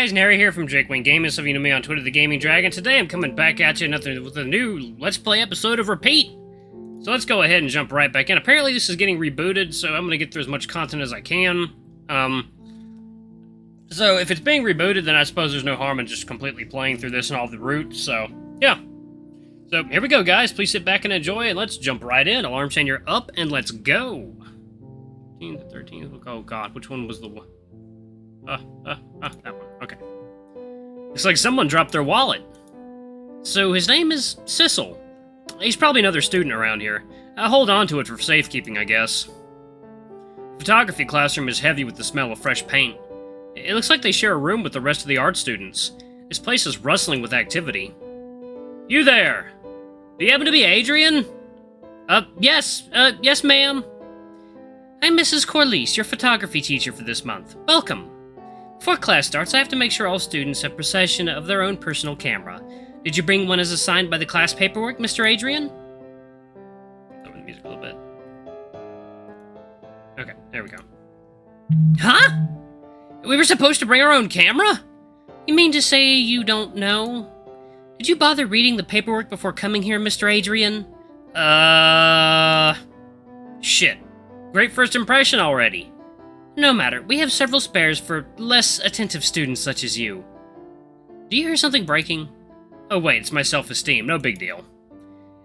guys, Hare here from Jake Wayne Gaming. Some of you know me on Twitter, the Gaming Dragon. Today I'm coming back at you with a new Let's Play episode of Repeat. So let's go ahead and jump right back in. Apparently this is getting rebooted, so I'm going to get through as much content as I can. So if it's being rebooted, then I suppose there's no harm in just completely playing through this and all the routes, so yeah. So here we go, guys. Please sit back and enjoy, and let's jump right in. Alarm chain, you're up, and let's go. 13th, 13th, oh god, which one was the one? That one. Okay. Looks like someone dropped their wallet. So his name is Sissel. He's probably another student around here. I'll hold on to it for safekeeping, I guess. The photography classroom is heavy with the smell of fresh paint. It looks like they share a room with the rest of the art students. This place is rustling with activity. You there! Do you happen to be Adrian? Yes, ma'am. I'm Mrs. Corliss, your photography teacher for this month. Welcome. Before class starts, I have to make sure all students have possession of their own personal camera. Did you bring one as assigned by the class paperwork, Mr. Adrian? Lower the music a little bit. Okay, there we go. Huh? We were supposed to bring our own camera? You mean to say you don't know? Did you bother reading the paperwork before coming here, Mr. Adrian? Shit. Great first impression already. No matter, we have several spares for less attentive students such as you. Do you hear something breaking? Oh wait, it's my self-esteem, no big deal.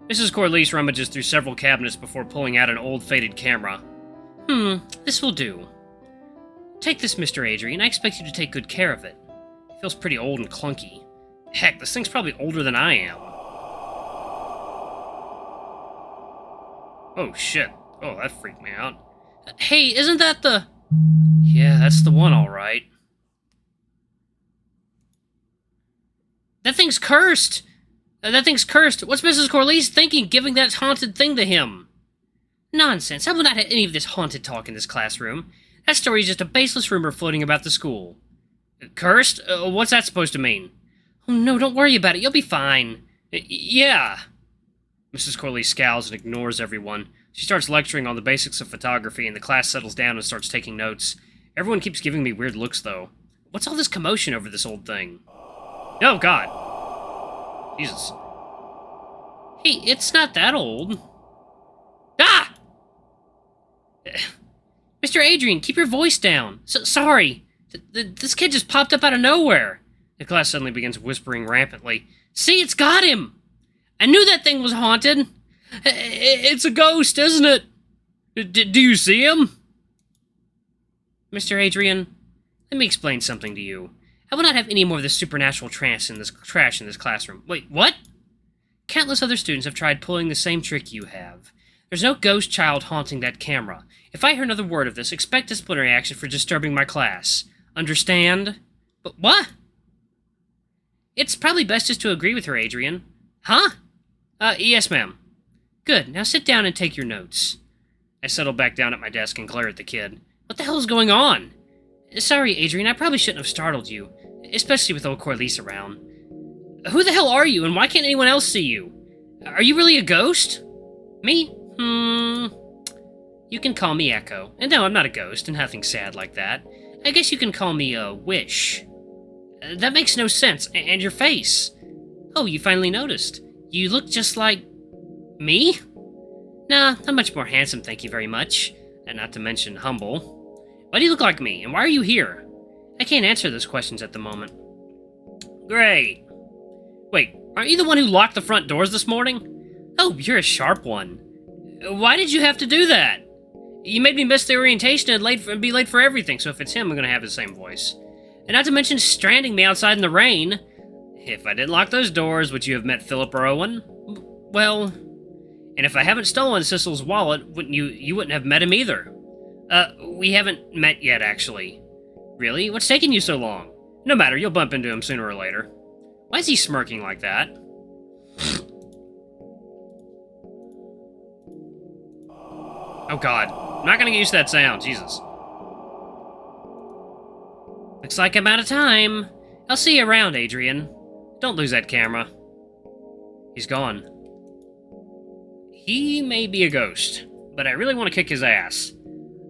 Mrs. Corliss rummages through several cabinets before pulling out an old faded camera. This will do. Take this, Mr. Adrian, I expect you to take good care of it. It feels pretty old and clunky. Heck, this thing's probably older than I am. Oh shit, oh that freaked me out. Hey, isn't that the... Yeah, that's the one, all right. That thing's cursed! That thing's cursed. What's Mrs. Corliss thinking, giving that haunted thing to him? Nonsense. I will not have any of this haunted talk in this classroom. That story is just a baseless rumor floating about the school. Cursed? What's that supposed to mean? Oh, no, don't worry about it. You'll be fine. Yeah. Mrs. Corliss scowls and ignores everyone. She starts lecturing on the basics of photography, and the class settles down and starts taking notes. Everyone keeps giving me weird looks, though. What's all this commotion over this old thing? Oh, God. Jesus. Hey, it's not that old. Ah! Mr. Adrian, keep your voice down. Sorry. This kid just popped up out of nowhere. The class suddenly begins whispering rampantly. See, it's got him! I knew that thing was haunted! It's a ghost, isn't it? Do you see him? Mr. Adrian, let me explain something to you. I will not have any more of this supernatural trash in this classroom. Wait, what? Countless other students have tried pulling the same trick you have. There's no ghost child haunting that camera. If I hear another word of this, expect disciplinary action for disturbing my class. Understand? But what? It's probably best just to agree with her, Adrian. Huh? Yes, ma'am. Good, now sit down and take your notes. I settle back down at my desk and glare at the kid. What the hell is going on? Sorry, Adrian, I probably shouldn't have startled you, especially with old Corliss around. Who the hell are you, and why can't anyone else see you? Are you really a ghost? Me? You can call me Echo. And no, I'm not a ghost, and nothing sad like that. I guess you can call me a Wish. That makes no sense, and your face. Oh, you finally noticed. You look just like... me? Nah, I'm much more handsome, thank you very much. And not to mention humble. Why do you look like me, and why are you here? I can't answer those questions at the moment. Great. Wait, aren't you the one who locked the front doors this morning? Oh, you're a sharp one. Why did you have to do that? You made me miss the orientation and be late for everything, so if it's him, I'm gonna have the same voice. And not to mention stranding me outside in the rain. If I didn't lock those doors, would you have met Philip or Owen? Well... And if I haven't stolen Sissel's wallet, you wouldn't have met him either. We haven't met yet, actually. Really? What's taking you so long? No matter, you'll bump into him sooner or later. Why is he smirking like that? Oh god. I'm not gonna get used to that sound, Jesus. Looks like I'm out of time. I'll see you around, Adrian. Don't lose that camera. He's gone. He may be a ghost, but I really want to kick his ass.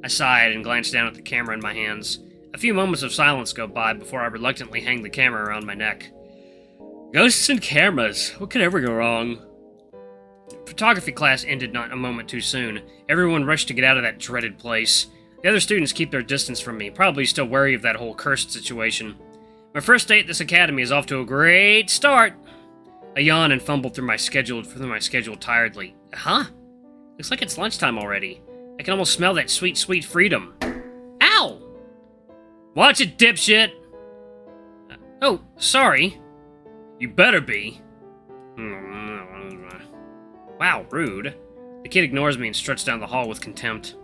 I sighed and glanced down at the camera in my hands. A few moments of silence go by before I reluctantly hang the camera around my neck. Ghosts and cameras. What could ever go wrong? Photography class ended not a moment too soon. Everyone rushed to get out of that dreaded place. The other students keep their distance from me, probably still wary of that whole cursed situation. My first day at this academy is off to a great start. I yawn and fumble through my schedule tiredly. Huh? Looks like it's lunchtime already. I can almost smell that sweet, sweet freedom. Ow! Watch it, dipshit! Oh, sorry. You better be. Wow, rude. The kid ignores me and struts down the hall with contempt.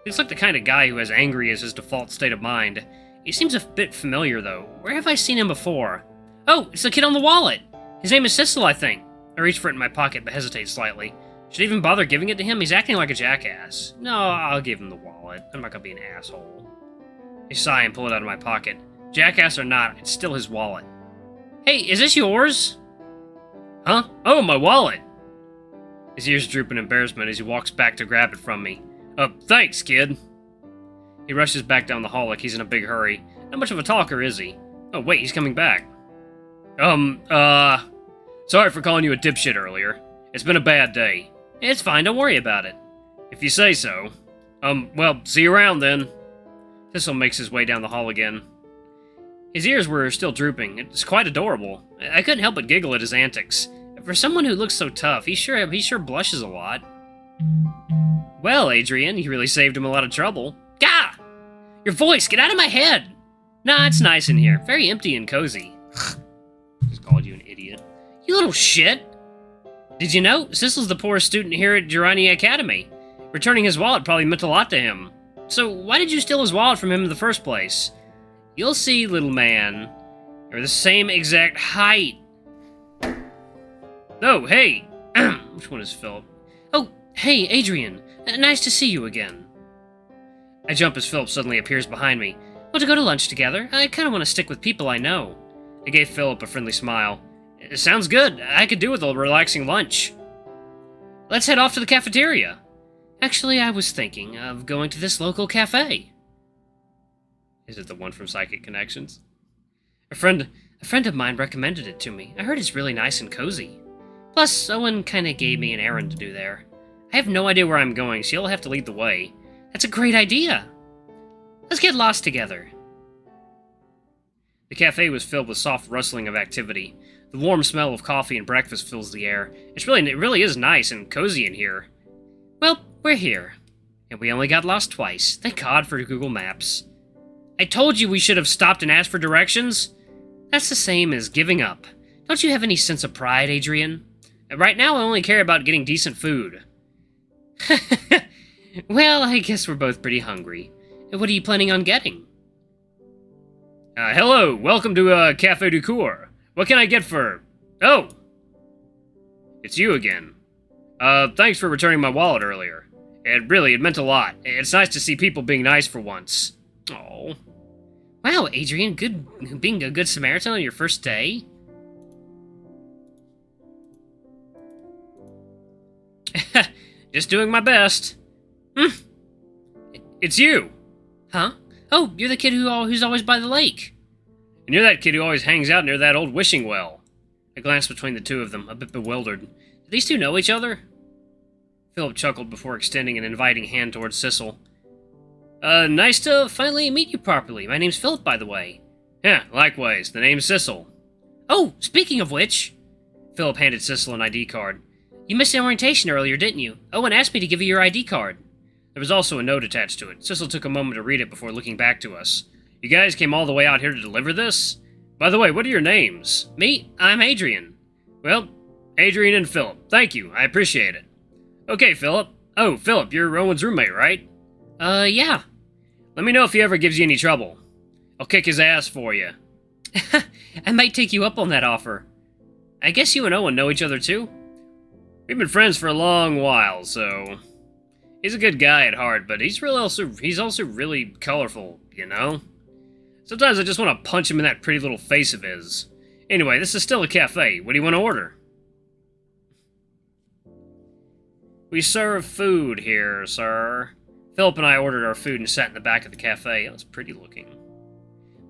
He looks like the kind of guy who has angry as his default state of mind. He seems a bit familiar, though. Where have I seen him before? Oh, it's the kid on the wallet! His name is Sissel, I think. I reach for it in my pocket, but hesitate slightly. Should I even bother giving it to him? He's acting like a jackass. No, I'll give him the wallet. I'm not gonna be an asshole. I sigh and pull it out of my pocket. Jackass or not, it's still his wallet. Hey, is this yours? Huh? Oh, my wallet! His ears droop in embarrassment as he walks back to grab it from me. Thanks, kid. He rushes back down the hall like he's in a big hurry. Not much of a talker, is he? Oh, wait, he's coming back. Sorry for calling you a dipshit earlier. It's been a bad day. It's fine, don't worry about it. If you say so. Well, see you around then. Thistle makes his way down the hall again. His ears were still drooping. It's quite adorable. I couldn't help but giggle at his antics. For someone who looks so tough, he sure blushes a lot. Well, Adrian, you really saved him a lot of trouble. Gah! Your voice, get out of my head! Nah, it's nice in here. Very empty and cozy. Just called you an idiot. You little shit! Did you know? Sissel's the poorest student here at Girani Academy. Returning his wallet probably meant a lot to him. So, why did you steal his wallet from him in the first place? You'll see, little man. You're the same exact height. Oh, hey! Which one is Philip? Oh, hey, Adrian. Nice to see you again. I jump as Philip suddenly appears behind me. Want to go to lunch together? I kind of want to stick with people I know. I gave Philip a friendly smile. Sounds good. I could do with a relaxing lunch. Let's head off to the cafeteria. Actually, I was thinking of going to this local cafe. Is it the one from Psychic Connections? A friend of mine recommended it to me. I heard it's really nice and cozy. Plus, Owen kind of gave me an errand to do there. I have no idea where I'm going, so you'll have to lead the way. That's a great idea. Let's get lost together. The cafe was filled with soft rustling of activity. The warm smell of coffee and breakfast fills the air. It really is nice and cozy in here. Well, we're here. And we only got lost twice. Thank God for Google Maps. I told you we should have stopped and asked for directions. That's the same as giving up. Don't you have any sense of pride, Adrian? Right now, I only care about getting decent food. Well, I guess we're both pretty hungry. What are you planning on getting? Hello, welcome to Cafe du Coeur. What can I get for... Oh! It's you again. Thanks for returning my wallet earlier. It meant a lot. It's nice to see people being nice for once. Oh. Wow, Adrian, being a good Samaritan on your first day? Just doing my best. It's you. Huh? Oh, you're the kid who's always by the lake. And you're that kid who always hangs out near that old wishing well. I glanced between the two of them, a bit bewildered. Do these two know each other? Philip chuckled before extending an inviting hand towards Sissel. Nice to finally meet you properly. My name's Philip, by the way. Yeah, likewise. The name's Sissel. Oh, speaking of which... Philip handed Sissel an ID card. You missed an orientation earlier, didn't you? Owen asked me to give you your ID card. There was also a note attached to it. Sissel took a moment to read it before looking back to us. You guys came all the way out here to deliver this? By the way, what are your names? Me? I'm Adrian. Well, Adrian and Philip. Thank you. I appreciate it. Okay, Philip. Oh, Philip, you're Owen's roommate, right? Yeah. Let me know if he ever gives you any trouble. I'll kick his ass for you. I might take you up on that offer. I guess you and Owen know each other, too? We've been friends for a long while, so... He's a good guy at heart, but he's also really colorful, you know? Sometimes I just want to punch him in that pretty little face of his. Anyway, this is still a cafe. What do you want to order? We serve food here, sir. Philip and I ordered our food and sat in the back of the cafe. Oh, it's pretty looking.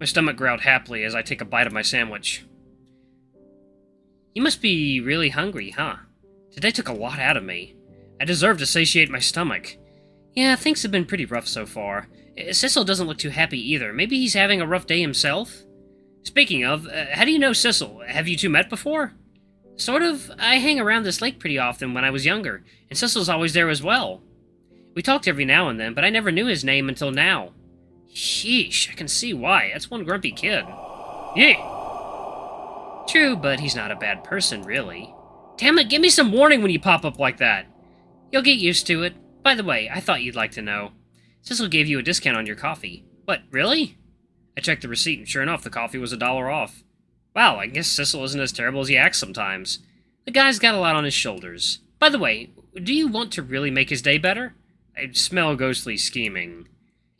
My stomach growled happily as I take a bite of my sandwich. You must be really hungry, huh? Today took a lot out of me. I deserve to satiate my stomach. Yeah, things have been pretty rough so far. Cecil doesn't look too happy either. Maybe he's having a rough day himself? Speaking of, how do you know Cecil? Have you two met before? Sort of. I hang around this lake pretty often when I was younger, and Cecil's always there as well. We talked every now and then, but I never knew his name until now. Sheesh, I can see why. That's one grumpy kid. Yeah. True, but he's not a bad person, really. Damn it, give me some warning when you pop up like that. You'll get used to it. By the way, I thought you'd like to know. Cecil gave you a discount on your coffee. What, really? I checked the receipt, and sure enough, the coffee was $1 off. Wow, I guess Cecil isn't as terrible as he acts sometimes. The guy's got a lot on his shoulders. By the way, do you want to really make his day better? I smell ghostly scheming.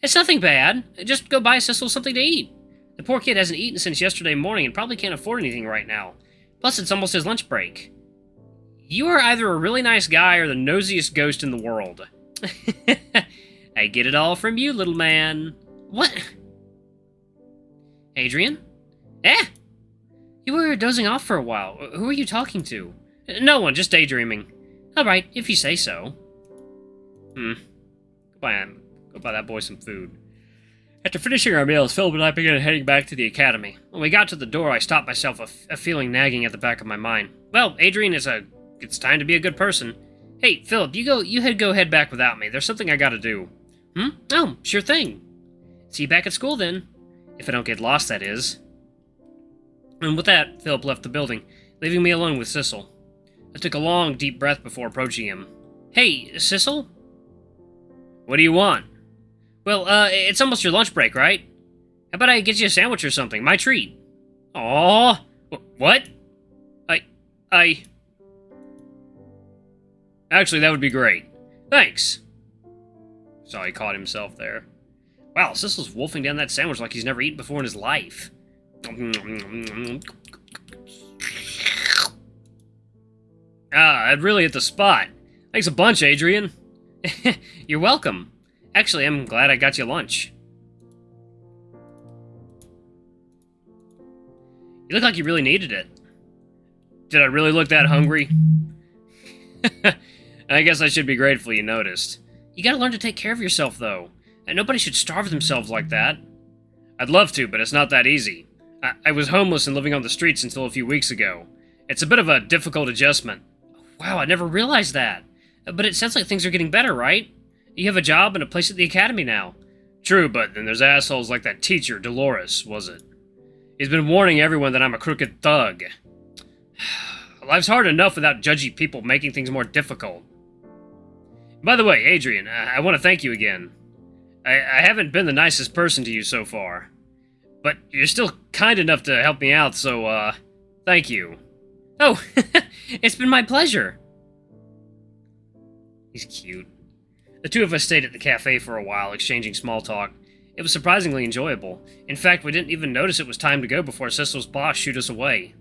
It's nothing bad. Just go buy Cecil something to eat. The poor kid hasn't eaten since yesterday morning and probably can't afford anything right now. Plus, it's almost his lunch break. You are either a really nice guy or the nosiest ghost in the world. I get it all from you, little man. What? Adrian? Eh? You were dozing off for a while. Who are you talking to? No one, just daydreaming. Alright, if you say so. Go buy that boy some food. After finishing our meals, Philip and I began heading back to the academy. When we got to the door, I stopped myself, a feeling nagging at the back of my mind. Well, Adrian it's time to be a good person. Hey, Philip, go head back without me. There's something I gotta do. Oh, sure thing. See you back at school then. If I don't get lost, that is. And with that, Philip left the building, leaving me alone with Cecil. I took a long, deep breath before approaching him. Hey, Cecil? What do you want? Well, it's almost your lunch break, right? How about I get you a sandwich or something? My treat. Aww. What? Actually, that would be great. Thanks. Saw he caught himself there. Wow, Cecil's wolfing down that sandwich like he's never eaten before in his life. I'd really hit the spot. Thanks a bunch, Adrian. You're welcome. Actually, I'm glad I got you lunch. You look like you really needed it. Did I really look that hungry? I guess I should be grateful you noticed. You gotta learn to take care of yourself, though. And nobody should starve themselves like that. I'd love to, but it's not that easy. I was homeless and living on the streets until a few weeks ago. It's a bit of a difficult adjustment. Wow, I never realized that. But it sounds like things are getting better, right? You have a job and a place at the academy now. True, but then there's assholes like that teacher, Dolores, was it? He's been warning everyone that I'm a crooked thug. Life's hard enough without judgy people making things more difficult. By the way, Adrian, I want to thank you again. I haven't been the nicest person to you so far. But you're still kind enough to help me out, so, thank you. Oh, it's been my pleasure. He's cute. The two of us stayed at the cafe for a while, exchanging small talk. It was surprisingly enjoyable. In fact, we didn't even notice it was time to go before Cecil's boss shooed us away.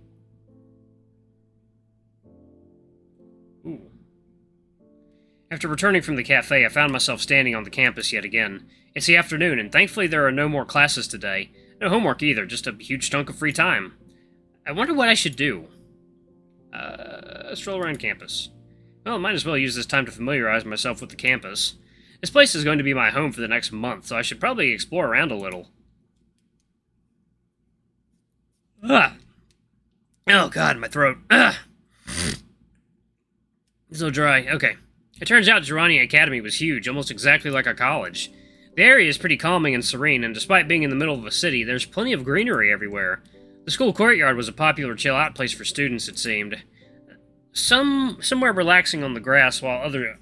Ooh. After returning from the cafe, I found myself standing on the campus yet again. It's the afternoon, and thankfully there are no more classes today. No homework either, just a huge chunk of free time. I wonder what I should do. Stroll around campus. Well, I might as well use this time to familiarize myself with the campus. This place is going to be my home for the next month, so I should probably explore around a little. Ugh. Oh god, my throat. Ugh. It's so dry. Okay. It turns out Gerania Academy was huge, almost exactly like a college. The area is pretty calming and serene, and despite being in the middle of a city, there's plenty of greenery everywhere. The school courtyard was a popular chill-out place for students, it seemed. Somewhere relaxing on the grass while others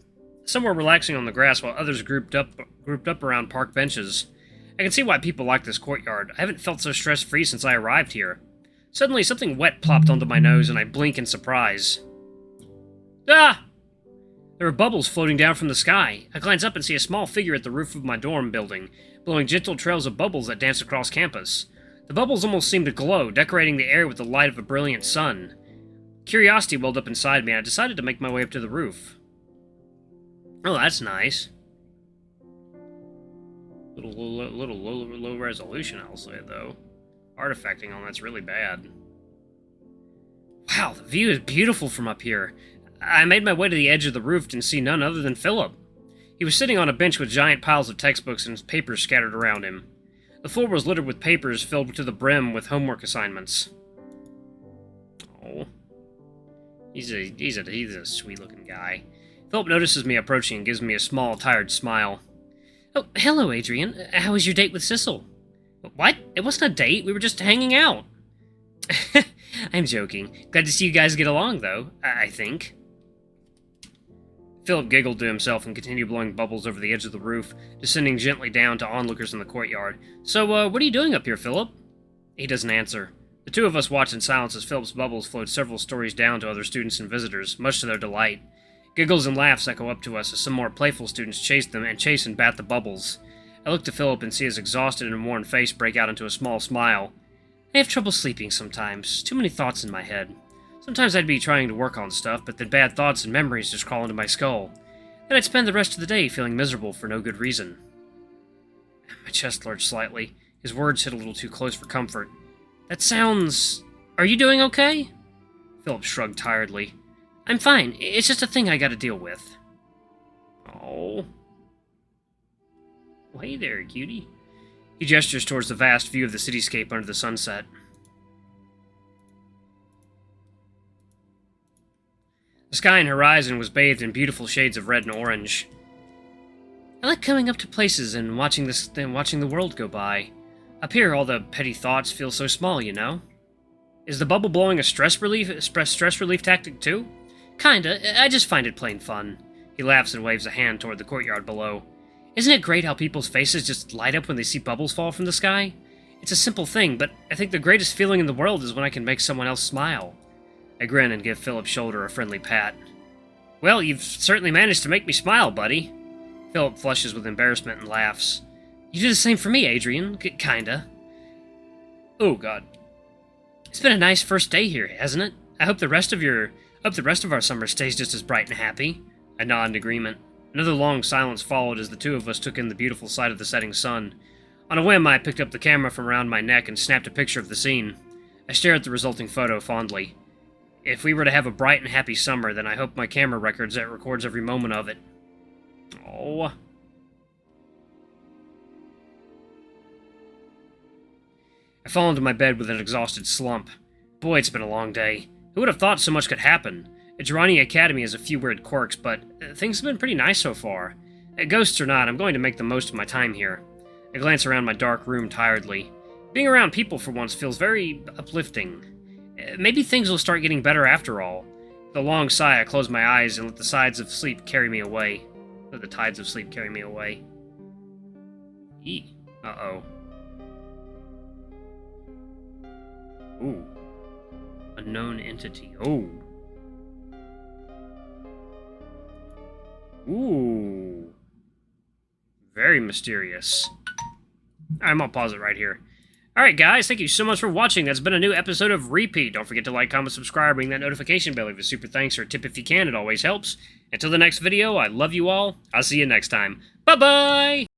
grouped up around park benches. I can see why people like this courtyard. I haven't felt so stress-free since I arrived here. Suddenly, something wet plopped onto my nose, and I blink in surprise. Ah! There are bubbles floating down from the sky. I glance up and see a small figure at the roof of my dorm building, blowing gentle trails of bubbles that dance across campus. The bubbles almost seem to glow, decorating the air with the light of a brilliant sun. Curiosity welled up inside me, and I decided to make my way up to the roof. Oh, that's nice. Little low resolution, I'll say, though. Artifacting on that's really bad. Wow, the view is beautiful from up here. I made my way to the edge of the roof and see none other than Philip. He was sitting on a bench with giant piles of textbooks and papers scattered around him. The floor was littered with papers filled to the brim with homework assignments. Oh. He's a sweet-looking guy. Philip notices me approaching and gives me a small, tired smile. Oh, hello, Adrian. How was your date with Sissel? What? It wasn't a date. We were just hanging out. I'm joking. Glad to see you guys get along, though, I think. Philip giggled to himself and continued blowing bubbles over the edge of the roof, descending gently down to onlookers in the courtyard. So, what are you doing up here, Philip? He doesn't answer. The two of us watch in silence as Philip's bubbles float several stories down to other students and visitors, much to their delight. Giggles and laughs echo up to us as some more playful students chase and bat the bubbles. I look to Philip and see his exhausted and worn face break out into a small smile. I have trouble sleeping sometimes. Too many thoughts in my head. Sometimes I'd be trying to work on stuff, but then bad thoughts and memories just crawl into my skull. Then I'd spend the rest of the day feeling miserable for no good reason. My chest lurched slightly. His words hit a little too close for comfort. That sounds... Are you doing okay? Philip shrugged tiredly. I'm fine. It's just a thing I gotta deal with. Oh. Well, hey there, cutie. He gestures towards the vast view of the cityscape under the sunset. The sky and horizon was bathed in beautiful shades of red and orange. I like coming up to places and watching the world go by. Up here, all the petty thoughts feel so small, you know? Is the bubble blowing a stress relief tactic too? Kinda. I just find it plain fun. He laughs and waves a hand toward the courtyard below. Isn't it great how people's faces just light up when they see bubbles fall from the sky? It's a simple thing, but I think the greatest feeling in the world is when I can make someone else smile. I grin and give Philip's shoulder a friendly pat. Well, you've certainly managed to make me smile, buddy. Philip flushes with embarrassment and laughs. You do the same for me, Adrian. Kinda. Oh, God. It's been a nice first day here, hasn't it? I hope the rest of our summer stays just as bright and happy. I nod in agreement. Another long silence followed as the two of us took in the beautiful sight of the setting sun. On a whim, I picked up the camera from around my neck and snapped a picture of the scene. I stared at the resulting photo fondly. If we were to have a bright and happy summer, then I hope my camera records every moment of it. Oh. I fall into my bed with an exhausted slump. Boy, it's been a long day. Who would have thought so much could happen? Girani Academy has a few weird quirks, but things have been pretty nice so far. Ghosts or not, I'm going to make the most of my time here. I glance around my dark room tiredly. Being around people for once feels very uplifting. Maybe things will start getting better after all. With a long sigh, I close my eyes and let the tides of sleep carry me away. Let the tides of sleep carry me away. Eee. Uh-oh. Ooh. Unknown entity. Oh. Ooh. Very mysterious. Alright, I'm gonna pause it right here. Alright guys, thank you so much for watching. That's been a new episode of Repeat. Don't forget to like, comment, subscribe, ring that notification bell. Leave a super thanks or a tip if you can. It always helps. Until the next video, I love you all. I'll see you next time. Bye-bye!